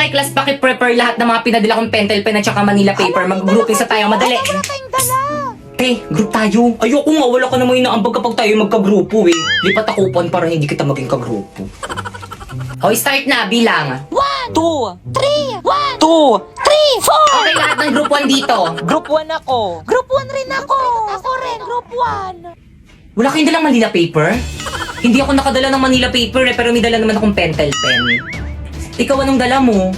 Okay, class, paki-prepare lahat ng mga pinadala kong pentel pen at saka Manila paper. Mag-grouping sa tayo, madali. Wala tayong dala. Group tayo. Ayoko nga, wala ka naman inaambag kapag tayo magka-grupo eh. Lipat ako pan para hindi kita maging ka-grupo. Hoy, start na, bilang. 1, 2, 3, 1, 2, 3, 4. Okay, lahat ng group 1 dito. Group 1 ako. Group 1 rin ako. Ako rin, group 1. Wala kayong dalang Manila paper? Hindi ako nakadala ng Manila paper eh, pero may dala naman akong pentel pen. Ikaw, anong dala mo?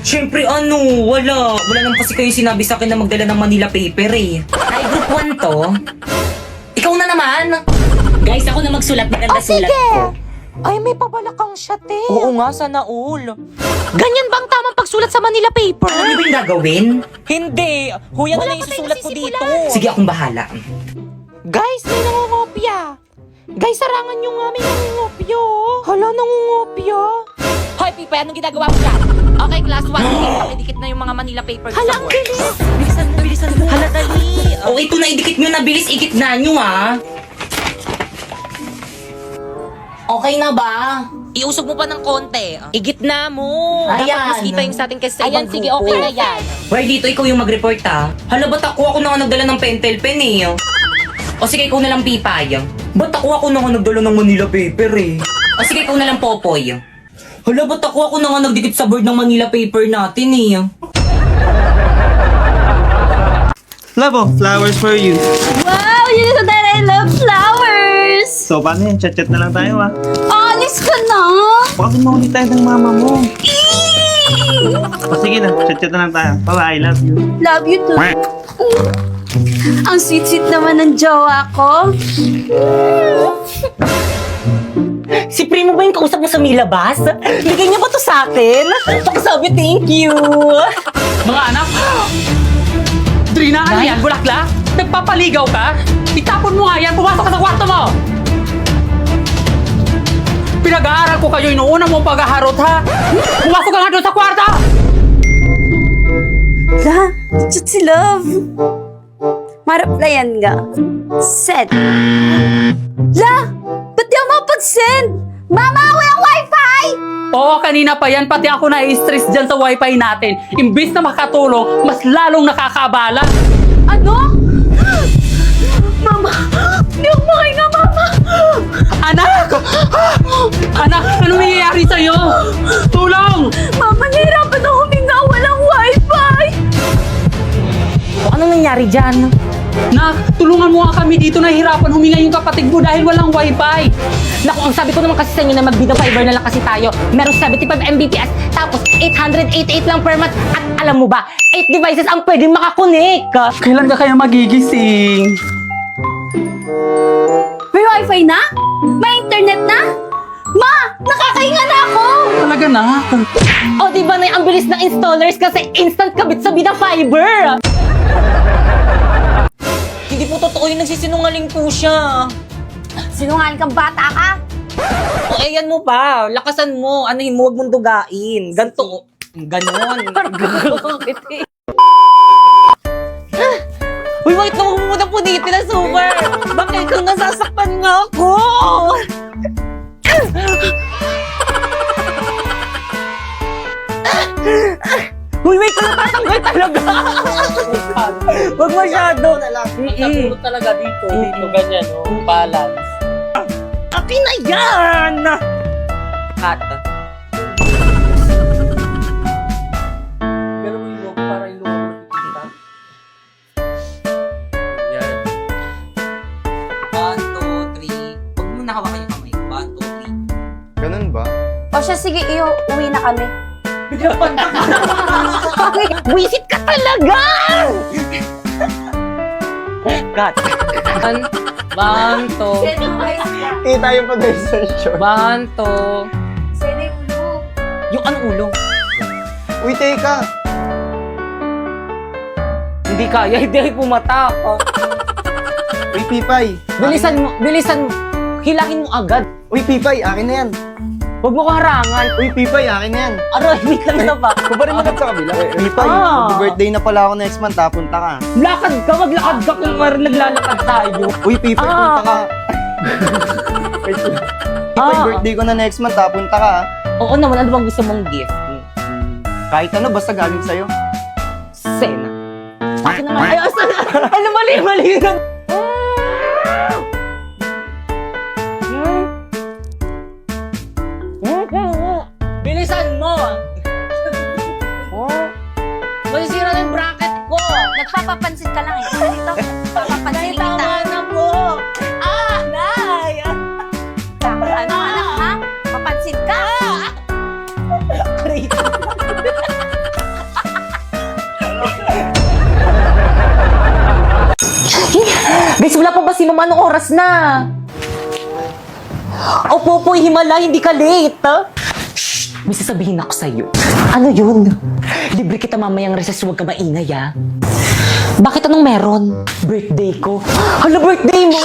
Siyempre wala. Wala naman kasi kayo sinabi sa akin na magdala ng Manila paper eh. Ay, group 1 to. Ikaw na naman. Guys, ako na magsulat, maganda sulat ko. Ay, may pabalakang shot eh. Oo nga, sana all. Ganyan ba ang tamang pagsulat sa Manila paper? Ano ba yung gagawin? Hindi. Huya na Wala lang pa tayong isusulat ko nasisimulan. dito. Sige, akong bahala. Guys, may nangungopia. Guys, sarangan nyo nga, may nangungopia. Hala, nangungopia. Hoy, Pipa, anong ginagawa mo dyan? Okay, class 1. Dikit na yung mga Manila paper. Hala, ang bilis. Bilisan mo. Hala, dali. O, ito na, idikit nyo na, bilis, ikit na nyo ah. Okay na ba? Iusog mo pa ng konti. Igit na mo. Ayan. Dapat mas kita yung sa ating kasi sa Ayan, ibang sige, grupo. okay na yan. Well, dito ikaw yung mag-report ha. Hala, ba't ako na nga nagdala ng pentel pen eh. O sige, ikaw na lang Pipay. Ba't ako na nga nagdala ng Manila paper eh. O sige, ikaw na lang Popoy. Hala, ba't ako na nga nagdikit sa board ng Manila paper natin eh. Love, flowers for you. Wow! You know that I love flowers! So, paano yan? Chat-chat na lang tayo, ah. Honest ka na? Baka mahuli tayo ng mama mo. O, sige na. Chat-chat na lang tayo. Bye-bye. I love you. Love you too. Ang sweet-sweet naman ng jowa ko. Si Primo ba yung kausap mo sa Milabas? Bigay niya ba to sa akin? Pakisabi, thank you. Mga anak! Drina, ano yan? Bulaklak? Nagpapaligaw ka? Itapon mo nga yan! Pumasok ka sa kwarto mo! Pinag-aaral ko kayo, inuuna mo paghaharot ha? Pumasok ka nga doon sa kwarto! La, chat si Love. Maraplayan nga. Send. La, ba't di ako makapag-send? Mama, walang wifi! Oo, kanina pa yan. Pati ako na-stress dyan sa wifi natin. Imbis na makatulong, mas lalong nakakaabala. Ano? Mama, di ako makahinga, Mama! Anak! Anak, ano nangyayari sa'yo? Tulong! Mama, nahirapan ako huminga, walang wifi! Anong nangyari dyan? Nak, tulungan mo nga kami dito, nahihirapan huminga yung kapatid mo dahil walang wifi. Naku, ang sabi ko naman kasi sa inyo na mag-video fiber na lang kasi tayo. Meron 75 Mbps, tapos 888 lang per month. At alam mo ba, 8 devices ang pwedeng makakonek. Kailan ka kaya magigising? May wifi na? May internet na? Ma, nakakahinga na ako! Talaga na. O diba na ang bilis ng installers kasi instant kabit sa Vida Fiber. Hindi po totoo yung nagsisinungaling po siya. Sinungaling kang bata ka? O ayan mo pa, lakasan mo, anuhin mo, huwag mong dugain. Ganto, ganon. Uy, wait na huwag mo muna punitin na super. Bakit kang nasasaktan nga ako? Uy, wait ka natatanggal talaga. Huwag masyado. Natulog talaga dito. Dito, ganyan, oh. Balance. Akin na yan! Cut. Pero yung logo, para yung logo nakikita. Yan. 1, 2, 3. Huwag mo nakawakan yung kamay. 1, 2, 3. Ganun ba? O siya, sige, uwi na kami. Wisit ka talaga! Cut. One, two. Kita yung pag-research. One, two. Yung anong ulo? Uy, teka. Hindi kaya, hindi pumata. Uy, Pipay. Bilisan mo. Hilangin mo agad. Uy, Pipay, akin na yan. Huwag mo ko harangan. Uy, Pipay, akin na yan. Aray, hindi ka na pa. Kubarin mo sa kabila. Pipay, birthday na pala ako next month, punta ka. Lakad ka, maglakad ka kung naglalakad tayo. Uy, Pipay, punta ka. Wait lang. Pipay, birthday ko na next month, punta ka. Oo naman, ano bang gusto mong gift? Kahit ano, basta galing sa'yo. Sen. Akin na nga. Ay, asan na? Ano, mali na. Bilisan mo! Masisira na yung bracket ko! Nagpapapansin ka lang eh. Dito, papapansin kita. Tama na po! Ah! Nay! Ano, anak, ha? Papansin ka. Guys, wala pa ba si mama? Anong oras na? Opo po, himala, hindi ka late. Shh! May sasabihin ako sa'yo. Ano yun? Libre kita mamayang recess, huwag ka maingay, ah. Bakit anong meron? Birthday ko. Hala, birthday mo!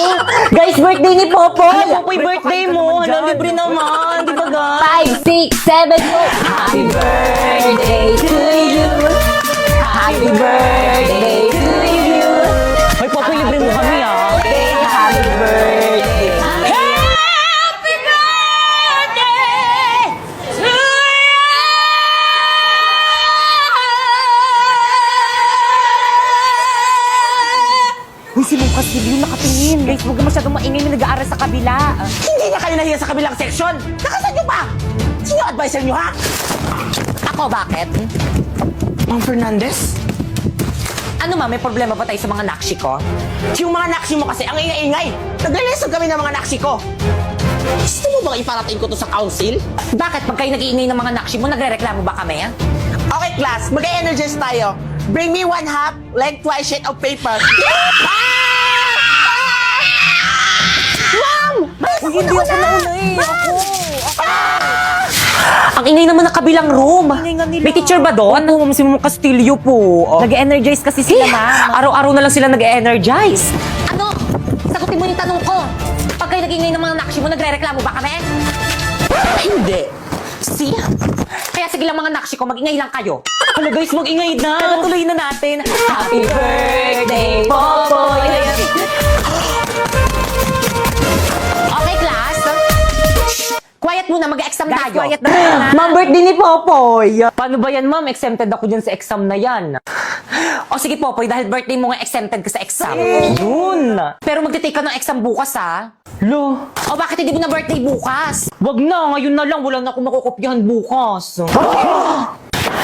Guys, birthday ni Popoy! Hala, Popoy, birthday mo! Hala, libre naman! Di ba, guys? 5, 6, 7, go! Happy birthday to you! Happy birthday to you! Hoy, Popoy, libre mo kami, ah. Happy birthday! Happy birthday to Uy, si Lucas Silvio nakatingin. Guys, huwag ka masyadong maingay na nag-aaral sa kabila. Hindi na kayo nahiya sa kabilang section! Nakasan nyo pa! Sino advisor nyo, ha? Ako, bakit? Ma'am Fernandez? Ano ma, may problema ba tayo sa mga nakshi ko? Yung mga naksi mo kasi ang ingay-ingay! Naglalisod kami ng mga naksi ko! Gusto mo bang iparating ko to sa council? Bakit pag kayo nag-iingay ng mga nakshi mo, nagre-reklamo ba kami? Okay, class. Mag-energize tayo. Bring me 1/2 lengthwise sheet of paper. Ma'am! Hindi ako nauna eh. Ang ingay naman ng kabilang room. May teacher ba doon? Oo, si Ma'am Castillo po. Nag-energize kasi sila, ma'am. Araw-araw na lang sila nag-energize. Ano? Sagutin mo yung tanong ko. Pag kayo nag-iingay ng mga nakshi mo, nagre-reklamo ba kami? Hindi. See? Kaya sige lang mga nakshi ko, mag-ingay lang kayo. Hala guys, mag-ingay na. Kaya tuloy na natin. Happy birthday, Popoy! Okay, class? Shh! Quiet muna, mag-exam tayo. Quiet na. Ma'am, birthday ni Popoy. Paano ba yan, ma'am? Exempted ako dyan sa exam na yan. O sige, Popoy, dahil birthday mo nga exempted ka sa exam. Yun. Pero magte-take ka ng exam bukas, ha? Lo. O bakit hindi mo na birthday bukas? Wag na, ngayon na lang. Wala na akong makukopyahan bukas.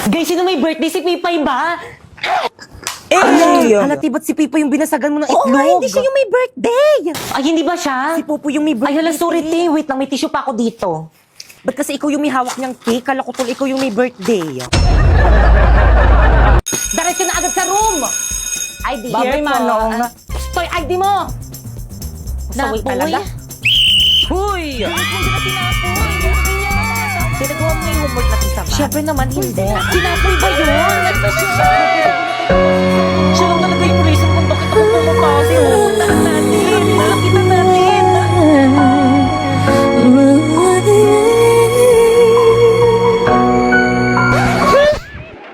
Guys, sino may birthday? Si Pipay ba? Halati ba't si Pipay yung binasagan mo ng itlog? Oo hindi siya yung may birthday. Ay, hindi ba siya? Si Popo yung may birthday. Ay, hala, sorry, te. Wait lang, may tissue pa ako dito. Ba't kasi ikaw yung may hawak niyang cake? Kala ko tol, ikaw yung may birthday. Diretso na agad sa room! ID. Bagay, Manong. Toy, ID mo! Saway talaga. Huy! Pinagawa mo yung homework natin sa Siyempre naman, hindi. Sinapoy ba yun? Siya lang talaga yung reason kung bakit ako pumapasi. Puntahan natin. Nakita natin.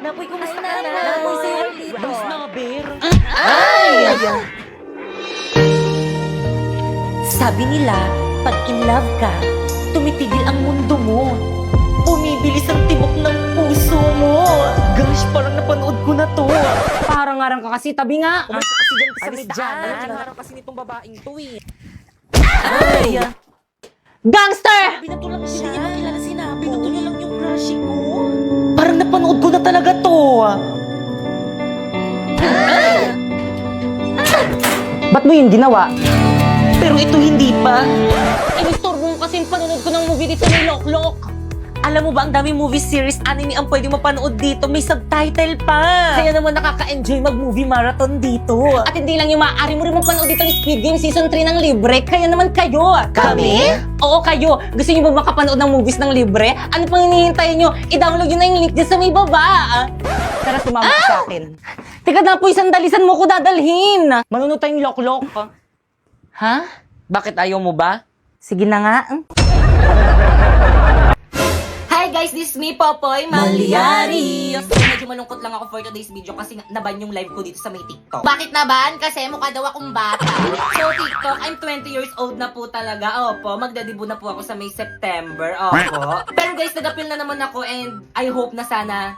Napoy, kumusta ka na? Napoy, sa'yo dito. Boys na, bear. Ay! Sabi nila, pag in love ka, tumitigil ang mundo mo. Bumibilis ang tibok ng puso mo. Gosh, parang napanood ko na to. Parang ngarang ka kasi, tabi nga. Umalis kasi dyan sa medyana. Ngarang kasi nitong babaeng to eh. Ay! Gangster! Binatulang siya. Hindi niya makilala sinabi. Binatulang lang yung crush ko. Parang napanood ko na talaga to. Ba't mo yun ginawa? Pero ito hindi pa. Inistorbo mo kasi yung panonood ko ng movie dito ng Loklok. Alam mo ba, ang dami movie series, anime ang pwede mapanood dito. May subtitle pa. Kaya naman nakaka-enjoy mag-movie marathon dito. At hindi lang yung maaari mo rin mapanood dito ng Squid Game Season 3 ng libre. Kaya naman kayo. Kami? Oo, kayo. Gusto niyo ba makapanood ng movies ng libre? Ano pang hinihintay niyo? I-download nyo na yung link dyan sa may baba. Tara, sumama ka sa akin. Teka na po, sandalisan mo ko dadalhin. Manunod tayong Loklok. Ha? Bakit ayaw mo ba? Sige na nga. Hi guys, this is me, Popoy Malyari. So, medyo malungkot lang ako for today's video kasi naban yung live ko dito sa may TikTok. Bakit naban? Kasi mukha daw akong bata. So, TikTok, I'm 20 years old na po talaga. Opo, magdadebut na po ako sa May September. Opo. Pero guys, nag-appeal na naman ako and I hope na sana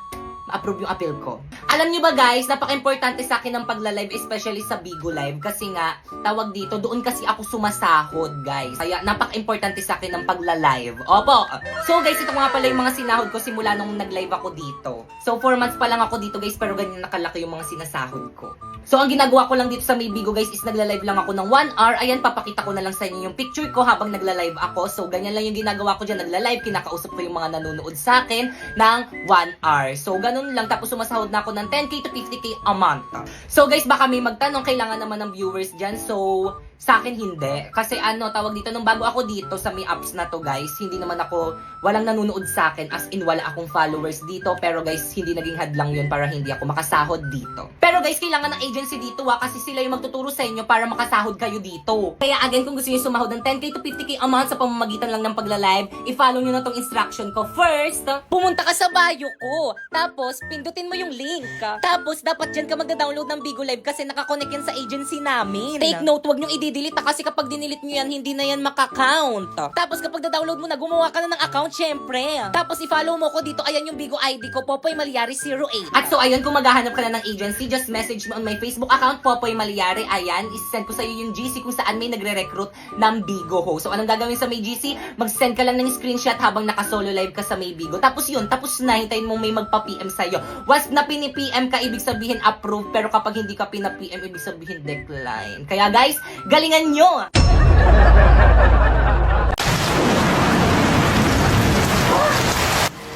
ma-approve yung appeal ko. Alam nyo ba guys, napaka-importante sa akin ng pagla-live, especially sa Bigo Live, kasi nga, tawag dito, doon kasi ako sumasahod guys. Kaya napaka-importante sa akin ng pagla-live. Opo! So guys, ito nga pala yung mga sinahod ko simula nung nag-live ako dito. So 4 months pa lang ako dito guys, pero ganyan nakalaki yung mga sinasahod ko. So ang ginagawa ko lang dito sa may Bigo guys is nagla-live lang ako ng 1 hour. Ayan, papakita ko na lang sa inyo yung picture ko habang nagla-live ako. So ganyan lang yung ginagawa ko dyan, nagla-live, kinakausap ko yung mga nanonood sa akin ng 1 hour. So ganun lang, tapos sumasahod na ako ng 10k to 50k a month. So guys, baka may magtanong, kailangan naman ng viewers dyan. So sa akin hindi. Kasi tawag dito, nung bago ako dito sa may apps na to guys, hindi naman ako, walang nanonood sa akin, as in wala akong followers dito. Pero guys, hindi naging hadlang yun para hindi ako makasahod dito. Pero guys, kailangan ng agency dito kasi sila yung magtuturo sa inyo para makasahod kayo dito. Kaya again, kung gusto niyo sumahod ng 10k to 50k a month sa pamamagitan lang ng pagla-live, i-follow nyo na tong instruction ko. First, pumunta ka sa bio ko. Tapos, pindutin mo yung link. Tapos, dapat dyan ka magda-download ng Bigo Live kasi nakakonect yan sa agency namin. Take note, wag nyo i-delete kasi kapag dinilit nyo yan, hindi na yan maka-count. Tapos kapag na-download mo na, gumawa ka na ng account, syempre. Tapos i-follow mo ko dito, ayan yung Bigo ID ko, Popoy Malyari 08. At so ayun, kung maghahanap ka na ng agency, just message me on my Facebook account, Popoy Malyari. Ayan, isend ko sa iyo yung GC kung saan may nagre-recruit ng Bigo ho. So anong gagawin sa may GC? Mag-send ka lang ng screenshot habang naka-solo live ka sa may Bigo. Tapos yun, tapos na, hintayin mo may magpa-PM sa'yo. Once na pini-PM ka, ibig sabihin approve. Pero kapag hindi ka pina-PM, ibig sabihin decline. Kaya guys, galingan nyo!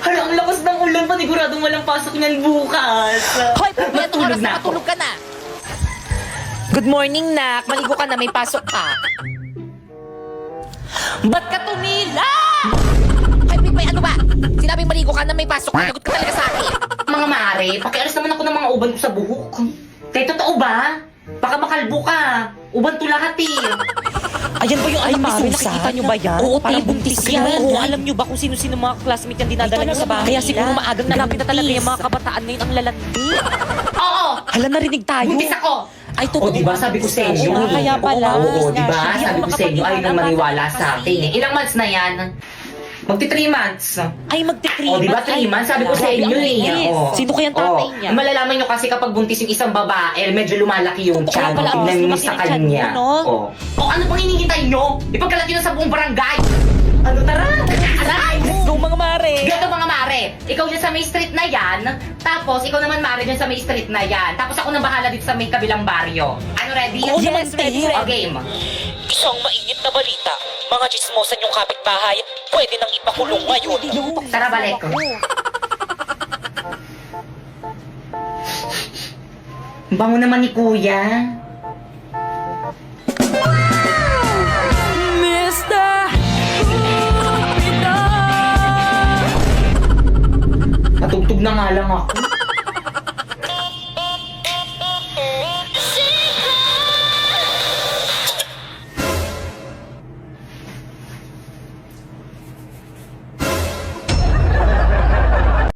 Hala, ang lakas ng ulan, paniguradong walang pasok niyan bukas. Hoy, Matulog na ako. Matulog ka na. Good morning, Nak. Maligo ka na, may pasok ka. Ba't ka tumila? Hoy, may ano ba? Sinabing maligo ka na, may pasok. Nagot ka talaga sa akin. Mga mare, pakialis naman ako ng mga uban ko sa buhok. Kaya totoo ba? Baka makalbo ka. Uban to lahat eh. Ayan ba yung anak ni Susan? Nakikita nyo ba yan? Oo, Parang buntis buntis yan. yan. Oo, alam nyo ba kung sino-sino mga classmate yan dinadala nyo sa bahay? Kaya siguro maagang nalapit na talaga yung mga kabataan ngayon ang lalandi. Oo! Hala, narinig tayo. Buntis ako! Ay, totoo. O, diba sabi ko sa inyo? Oo, kaya pala. Oo, diba? Hindi Sabi ako ko sa inyo, ayaw nang maniwala sa kasi. akin eh. Ilang months na yan? Magti 3 months. Ay, magti-3 O, diba 3 months? Sabi ko sa inyo eh. O. Sino kayang tatay niya? Malalaman nyo kasi kapag buntis yung isang babae, medyo lumalaki yung Totoo tiyan. pala, Tignan nyo lumaki sa yung tiyan kanya. mo, no? O. O, ano pang hinihintay nyo? Ipagkalat nyo na sa buong barangay. Ano, tara? Aray! Let's go, mga mare. Gato mga mare, ikaw dyan sa may street na yan, tapos ikaw naman mare dyan sa may street na yan, tapos ako nang bahala dito sa may kabilang baryo. Ano, ready? Oo naman, ready. O, game. Isang mainit na balita. Mga chismosan yung kapitbahay, pwede nang ipakulong ngayon. Tara, balik ko. Bango naman ni kuya. Patugtog na nga lang ako.